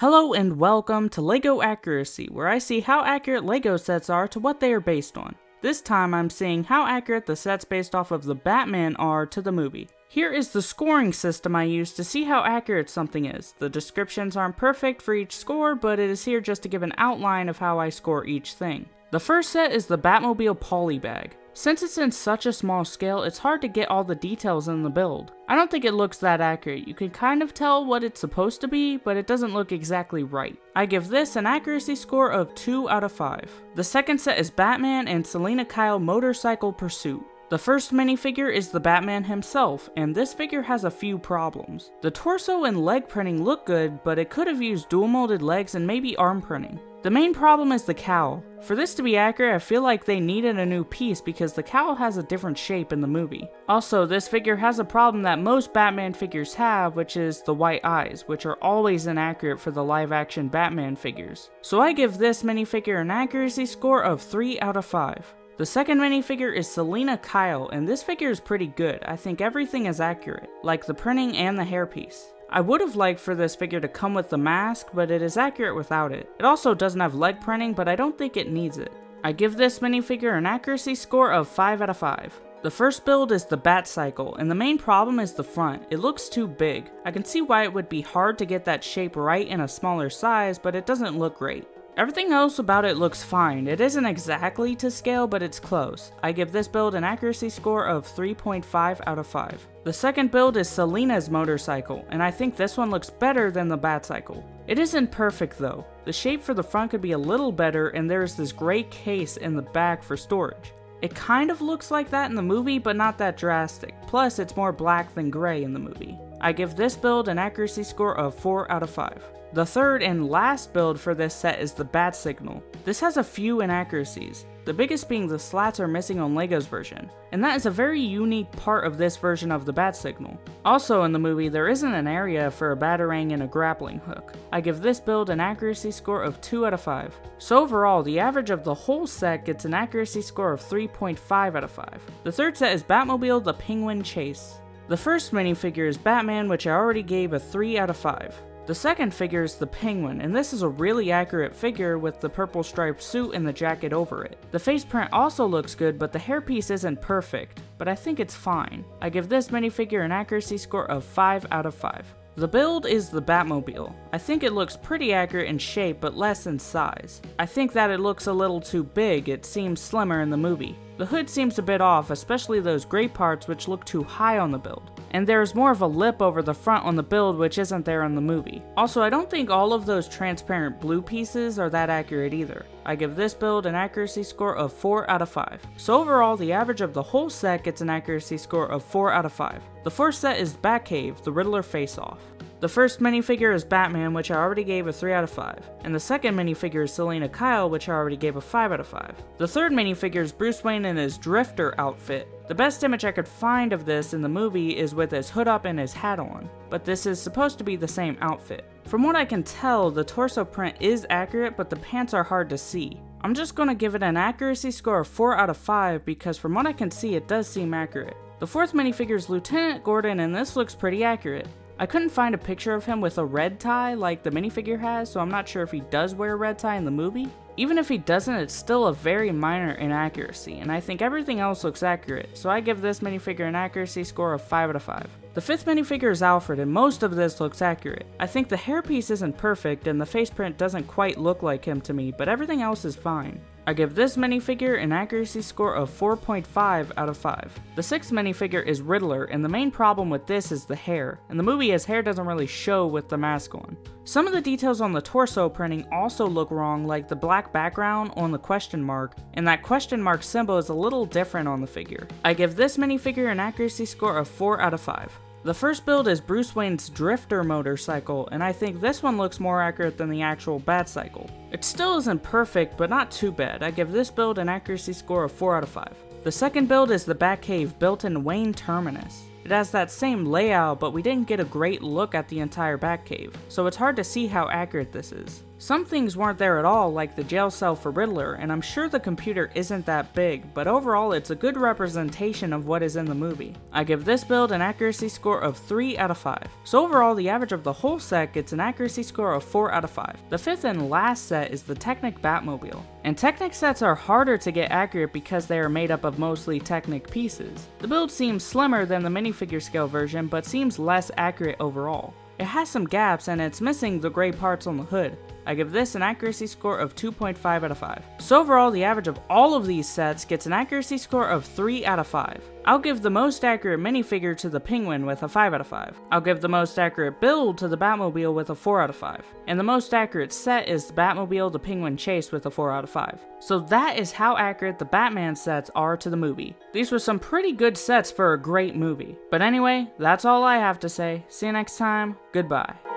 Hello and welcome to LEGO Accuracy, where I see how accurate LEGO sets are to what they are based on. This time I'm seeing how accurate the sets based off of the Batman are to the movie. Here is the scoring system I use to see how accurate something is. The descriptions aren't perfect for each score, but it is here just to give an outline of how I score each thing. The first set is the Batmobile Polybag. Since it's in such a small scale, it's hard to get all the details in the build. I don't think it looks that accurate. You can kind of tell what it's supposed to be, but it doesn't look exactly right. I give this an accuracy score of 2 out of 5. The second set is Batman and Selina Kyle Motorcycle Pursuit. The first minifigure is the Batman himself, and this figure has a few problems. The torso and leg printing look good, but it could have used dual molded legs and maybe arm printing. The main problem is the cowl. For this to be accurate, I feel like they needed a new piece because the cowl has a different shape in the movie. Also, this figure has a problem that most Batman figures have, which is the white eyes, which are always inaccurate for the live action Batman figures. So I give this minifigure an accuracy score of 3 out of 5. The second minifigure is Selina Kyle, and this figure is pretty good. I think everything is accurate, like the printing and the hairpiece. I would have liked for this figure to come with the mask, but it is accurate without it. It also doesn't have leg printing, but I don't think it needs it. I give this minifigure an accuracy score of 5 out of 5. The first build is the Batcycle, and the main problem is the front. It looks too big. I can see why it would be hard to get that shape right in a smaller size, but it doesn't look great. Everything else about it looks fine. It isn't exactly to scale, but it's close. I give this build an accuracy score of 3.5 out of 5. The second build is Selina's motorcycle, and I think this one looks better than the Batcycle. It isn't perfect though. The shape for the front could be a little better, and there's this gray case in the back for storage. It kind of looks like that in the movie, but not that drastic. Plus, it's more black than gray in the movie. I give this build an accuracy score of 4 out of 5. The third and last build for this set is the Bat Signal. This has a few inaccuracies, the biggest being the slats are missing on LEGO's version, and that is a very unique part of this version of the Bat Signal. Also in the movie, there isn't an area for a batarang and a grappling hook. I give this build an accuracy score of 2 out of 5. So overall, the average of the whole set gets an accuracy score of 3.5 out of 5. The third set is Batmobile the Penguin Chase. The first minifigure is Batman, which I already gave a 3 out of 5. The second figure is the Penguin, and this is a really accurate figure with the purple striped suit and the jacket over it. The face print also looks good, but the hairpiece isn't perfect, but I think it's fine. I give this minifigure an accuracy score of 5 out of 5. The build is the Batmobile. I think it looks pretty accurate in shape, but less in size. I think that it looks a little too big. It seems slimmer in the movie. The hood seems a bit off, especially those gray parts which look too high on the build. And there's more of a lip over the front on the build which isn't there in the movie. Also, I don't think all of those transparent blue pieces are that accurate either. I give this build an accuracy score of 4 out of 5. So overall, the average of the whole set gets an accuracy score of 4 out of 5. The fourth set is Batcave, the Riddler face-off. The first minifigure is Batman, which I already gave a 3 out of 5, and the second minifigure is Selina Kyle, which I already gave a 5 out of 5. The third minifigure is Bruce Wayne in his drifter outfit. The best image I could find of this in the movie is with his hood up and his hat on, but this is supposed to be the same outfit. From what I can tell, the torso print is accurate, but the pants are hard to see. I'm just gonna give it an accuracy score of 4 out of 5 because from what I can see, it does seem accurate. The fourth minifigure is Lieutenant Gordon, and this looks pretty accurate. I couldn't find a picture of him with a red tie like the minifigure has, so I'm not sure if he does wear a red tie in the movie. Even if he doesn't, it's still a very minor inaccuracy, and I think everything else looks accurate, so I give this minifigure an accuracy score of 5 out of 5. The fifth minifigure is Alfred, and most of this looks accurate. I think the hairpiece isn't perfect, and the face print doesn't quite look like him to me, but everything else is fine. I give this minifigure an accuracy score of 4.5 out of 5. The sixth minifigure is Riddler, and the main problem with this is the hair. In the movie, his hair doesn't really show with the mask on. Some of the details on the torso printing also look wrong, like the black background on the question mark, and that question mark symbol is a little different on the figure. I give this minifigure an accuracy score of 4 out of 5. The first build is Bruce Wayne's drifter motorcycle, and I think this one looks more accurate than the actual Batcycle. It still isn't perfect, but not too bad. I give this build an accuracy score of 4 out of 5. The second build is the Batcave built in Wayne Terminus. It has that same layout, but we didn't get a great look at the entire Batcave, so it's hard to see how accurate this is. Some things weren't there at all, like the jail cell for Riddler, and I'm sure the computer isn't that big, but overall it's a good representation of what is in the movie. I give this build an accuracy score of 3 out of 5. So overall, the average of the whole set gets an accuracy score of 4 out of 5. The fifth and last set is the Technic Batmobile. And Technic sets are harder to get accurate because they are made up of mostly Technic pieces. The build seems slimmer than the minifigure scale version, but seems less accurate overall. It has some gaps and it's missing the gray parts on the hood. I give this an accuracy score of 2.5 out of 5. So overall, the average of all of these sets gets an accuracy score of 3 out of 5. I'll give the most accurate minifigure to the Penguin with a 5 out of 5. I'll give the most accurate build to the Batmobile with a 4 out of 5. And the most accurate set is the Batmobile the Penguin Chase with a 4 out of 5. So that is how accurate the Batman sets are to the movie. These were some pretty good sets for a great movie. But anyway, that's all I have to say. See you next time. Goodbye.